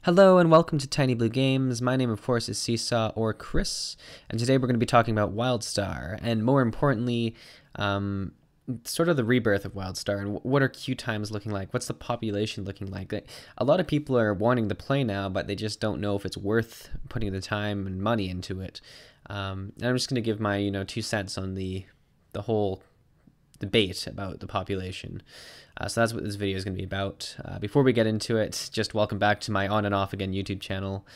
Hello and welcome to Tiny Blue Games. My name, of course, is Seesaw or Chris, and today we're going to be talking about Wildstar, and more importantly, sort of the rebirth of Wildstar, and what are queue times looking like? What's the population looking like? A lot of people are wanting to play now, but they just don't know if it's worth putting the time and money into it. And I'm just going to give my 2 cents on the whole debate about the population. So that's what this video is going to be about. Before we get into it, just welcome back to my on and off again YouTube channel.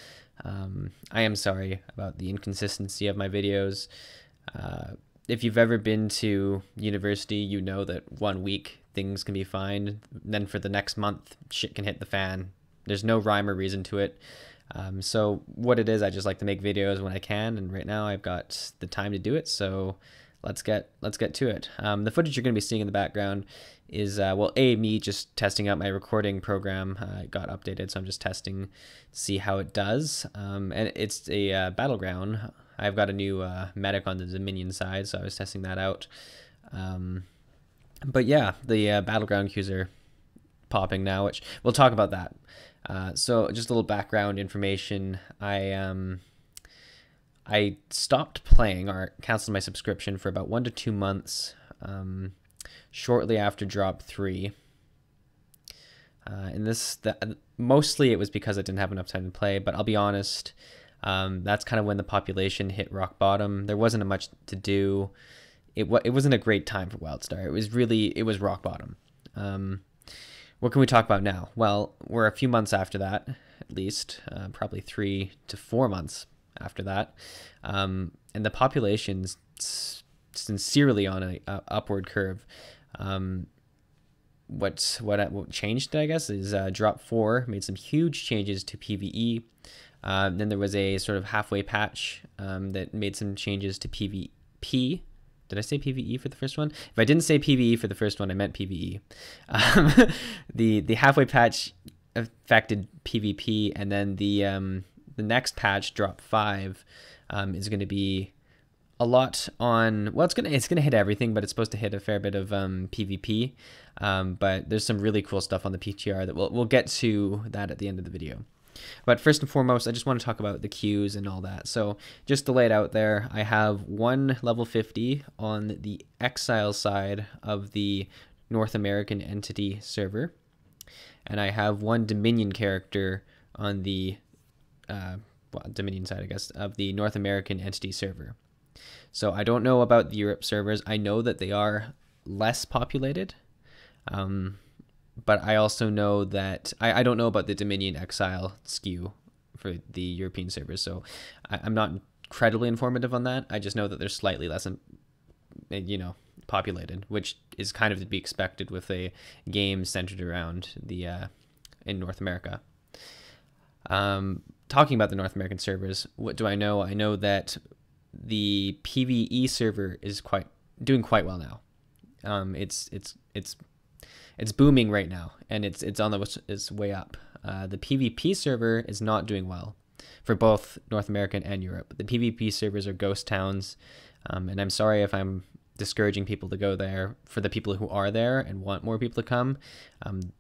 I am sorry about the inconsistency of my videos. If you've ever been to university, you know that 1 week things can be fine, then for the next month shit can hit the fan. There's no rhyme or reason to it. So what it is, I just like to make videos when I can, and right now I've got the time to do it, so let's get to it. The footage you're going to be seeing in the background is, me just testing out my recording program. It got updated, so I'm just testing to see how it does. And it's a battleground. I've got a new medic on the Dominion side, so I was testing that out. But yeah, the battleground queues are popping now, which we'll talk about that. So just a little background information. I stopped playing or canceled my subscription for about 1 to 2 months, shortly after drop 3. And mostly it was because I didn't have enough time to play, but I'll be honest, that's kind of when the population hit rock bottom. There wasn't much to do. It wasn't a great time for Wildstar. It was rock bottom. What can we talk about now? Well, we're a few months after that, at least, probably 3 to 4 months after that, and the population's sincerely on a upward curve. What changed, I guess, is drop 4 made some huge changes to PVE. Then there was a sort of halfway patch that made some changes to PvP. Did I say PVE for the first one? If I didn't say PVE for the first one, I meant PVE. The halfway patch affected PvP, and then the next patch, drop 5, is going to be a lot on, well, it's gonna hit everything, but it's supposed to hit a fair bit of PvP. But there's some really cool stuff on the PTR that we'll get to that at the end of the video. But first and foremost, I just want to talk about the queues and all that. So just to lay it out there, I have 1 level 50 on the Exile side of the North American entity server, and I have 1 Dominion character on the Dominion side, I guess, of the North American entity server. So I don't know about the Europe servers. I know that they are less populated, but I also know that I don't know about the Dominion Exile skew for the European servers, so I'm not incredibly informative on that. I just know that they're slightly less, populated, which is kind of to be expected with a game centered around the in North America. Talking about the North American servers, what do I know? I know that the PVE server is doing quite well now. It's booming right now, and it's on its way up. The PvP server is not doing well for both North American and Europe. The PvP servers are ghost towns, and I'm sorry if I'm discouraging people to go there. For the people who are there and want more people to come,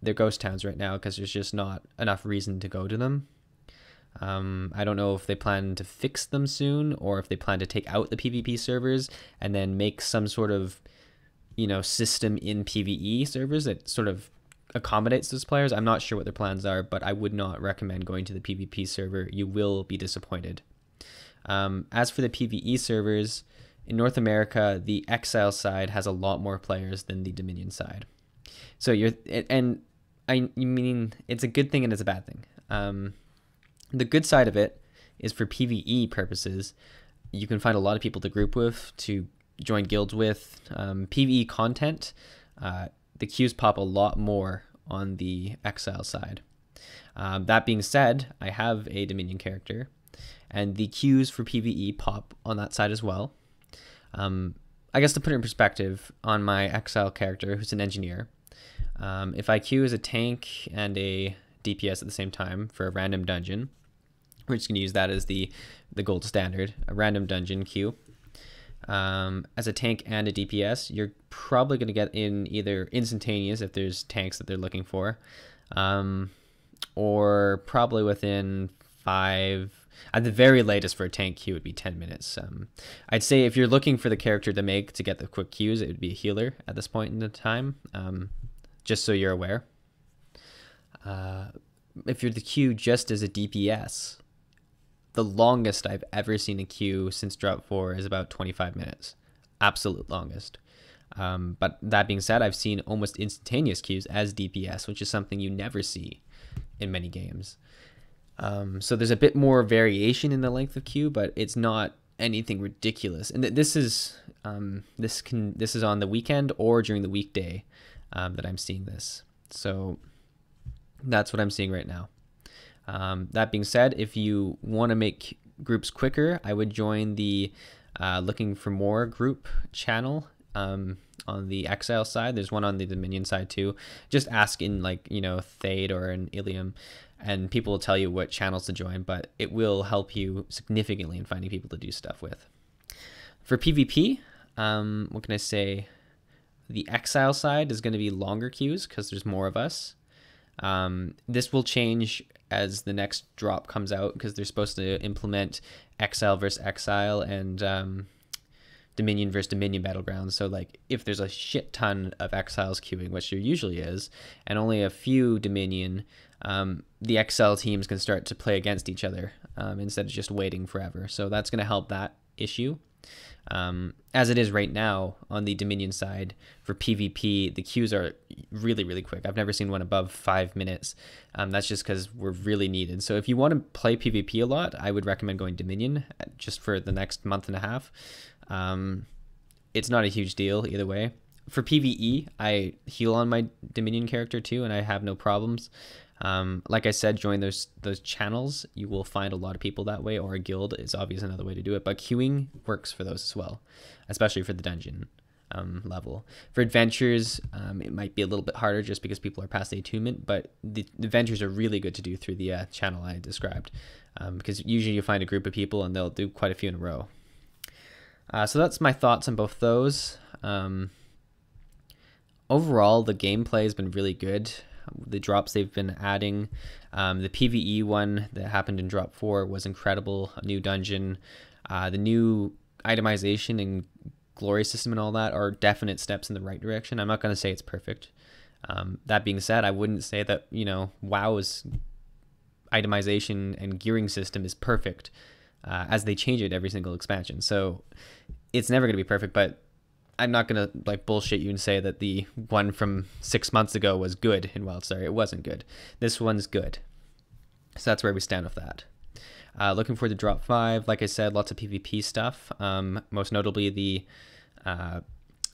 they're ghost towns right now because there's just not enough reason to go to them. I don't know if they plan to fix them soon, or if they plan to take out the PvP servers and then make some sort of system in PvE servers that sort of accommodates those players. I'm not sure what their plans are, but I would not recommend going to the PvP server. You will be disappointed. As for the PvE servers, in North America, the Exile side has a lot more players than the Dominion side. So you mean it's a good thing and it's a bad thing. The good side of it is for PvE purposes, you can find a lot of people to group with, to join guilds with. PVE content, the queues pop a lot more on the Exile side. That being said, I have a Dominion character, and the queues for PVE pop on that side as well. I guess to put it in perspective, on my Exile character, who's an engineer, if I queue as a tank and a DPS at the same time for a random dungeon, we're just going to use that as the gold standard, a random dungeon queue. As a tank and a DPS, you're probably going to get in either instantaneous if there's tanks that they're looking for, or probably within 5, at the very latest for a tank queue would be 10 minutes. I'd say if you're looking for the character to make to get the quick queues, it would be a healer at this point in the time, just so you're aware. If you're the queue just as a DPS, the longest I've ever seen a queue since drop 4 is about 25 minutes. Absolute longest. But that being said, I've seen almost instantaneous queues as DPS, which is something you never see in many games. So there's a bit more variation in the length of queue, but it's not anything ridiculous. And this is this is on the weekend or during the weekday that I'm seeing this. So that's what I'm seeing right now. That being said, if you want to make groups quicker, I would join the looking for more group channel on the Exile side. There's one on the Dominion side too. Just ask in like, you know, Thade or an Ilium, and people will tell you what channels to join, but it will help you significantly in finding people to do stuff with. For PvP, what can I say? The Exile side is going to be longer queues because there's more of us. This will change as the next drop comes out because they're supposed to implement Exile versus Exile and Dominion versus Dominion battlegrounds. So like if there's a shit ton of Exiles queuing, which there usually is, and only a few Dominion, the Exile teams can start to play against each other instead of just waiting forever. So that's going to help that issue. As it is right now on the Dominion side for PvP, the queues are really, really quick. I've never seen one above 5 minutes. That's just because we're really needed. So if you want to play PvP a lot, I would recommend going Dominion just for the next month and a half. It's not a huge deal either way. For PvE, I heal on my Dominion character too, and I have no problems. Like I said, join those channels. You will find a lot of people that way, or a guild is obviously another way to do it, but queuing works for those as well, especially for the dungeon level. For adventures, it might be a little bit harder just because people are past the attunement, but the adventures are really good to do through the channel I described, because usually you find a group of people and they'll do quite a few in a row. So that's my thoughts on both those. Overall, the gameplay has been really good. The drops they've been adding, the PVE one that happened in drop 4 was incredible. A new dungeon, the new itemization and glory system and all that are definite steps in the right direction. I'm not going to say it's perfect. That being said, I wouldn't say that, you know, WoW's itemization and gearing system is perfect, as they change it every single expansion. So it's never going to be perfect, but I'm not going to like bullshit you and say that the one from 6 months ago was good in Wildstar. It wasn't good. This one's good. So that's where we stand with that. Looking forward to drop 5. Like I said, lots of PvP stuff. Most notably the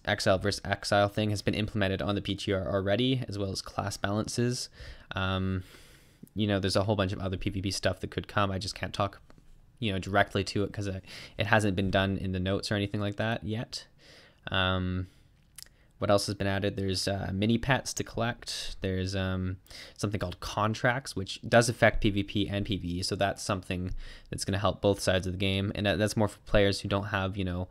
Exile versus Exile thing has been implemented on the PTR already, as well as class balances. You know, there's a whole bunch of other PvP stuff that could come. I just can't talk, you know, directly to it because it hasn't been done in the notes or anything like that yet. What else has been added? There's mini pets to collect. There's something called contracts, which does affect PvP and PvE. So that's something that's going to help both sides of the game. And that's more for players who don't have, you know,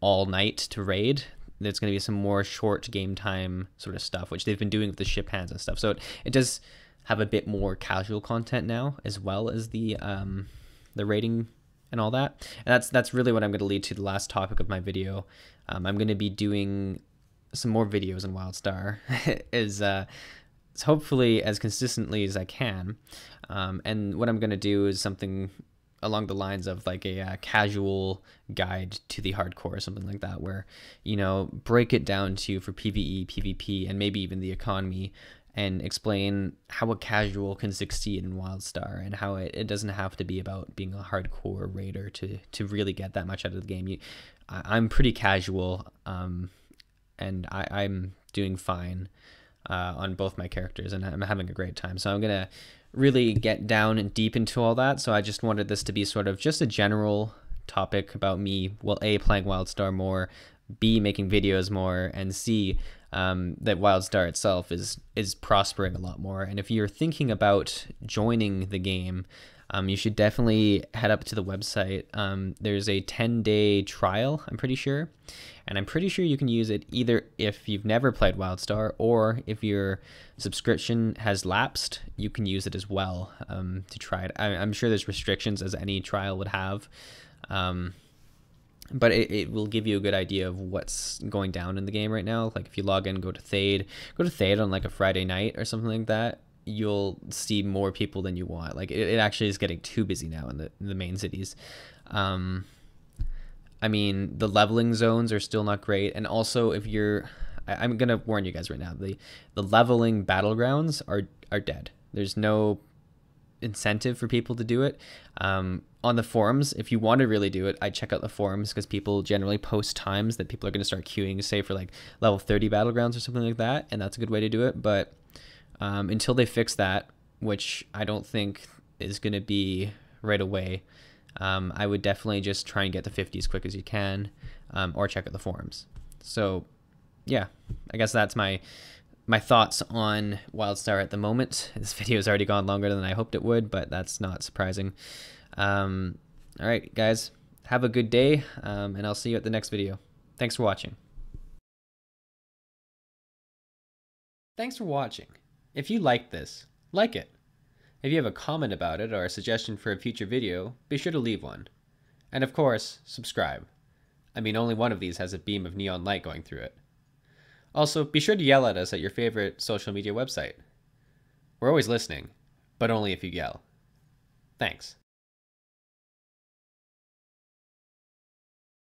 all night to raid. There's going to be some more short game time sort of stuff, which they've been doing with the ship hands and stuff. So it does have a bit more casual content now, as well as the raiding and all that. And that's really what I'm going to lead to the last topic of my video. I'm going to be doing some more videos in Wildstar is hopefully as consistently as I can. And what I'm going to do is something along the lines of like a casual guide to the hardcore or something like that, where, you know, break it down to for PvE, PvP, and maybe even the economy, and explain how a casual can succeed in Wildstar and how it doesn't have to be about being a hardcore raider to really get that much out of the game. I'm pretty casual, and I'm doing fine on both my characters, and I'm having a great time. So I'm going to really get down and deep into all that. So I just wanted this to be sort of just a general topic about me, well, A, playing Wildstar more, B, making videos more, and C, that Wildstar itself is prospering a lot more. And if you're thinking about joining the game, You should definitely head up to the website. There's a 10-day trial, I'm pretty sure. And I'm pretty sure you can use it either if you've never played Wildstar, or if your subscription has lapsed, you can use it as well to try it. I'm sure there's restrictions, as any trial would have. But it will give you a good idea of what's going down in the game right now. Like if you log in, go to Thade on like a Friday night or something like that, you'll see more people than you want. Like it actually is getting too busy now in the main cities. I mean, the leveling zones are still not great. And also, if you're, I'm going to warn you guys right now, the leveling battlegrounds are dead. There's no incentive for people to do it. On the forums, if you want to really do it, I check out the forums, because people generally post times that people are going to start queuing, say for like level 30 battlegrounds or something like that. And that's a good way to do it. But until they fix that, which I don't think is going to be right away, I would definitely just try and get the 50 as quick as you can, or check out the forums. So yeah, I guess that's my thoughts on Wildstar at the moment. This video has already gone longer than I hoped it would, but that's not surprising. All right, guys, have a good day, and I'll see you at the next video. Thanks for watching. Thanks for watching. If you liked this, like it. If you have a comment about it or a suggestion for a future video, be sure to leave one. And of course, subscribe. I mean, only one of these has a beam of neon light going through it. Also, be sure to yell at us at your favorite social media website. We're always listening, but only if you yell. Thanks.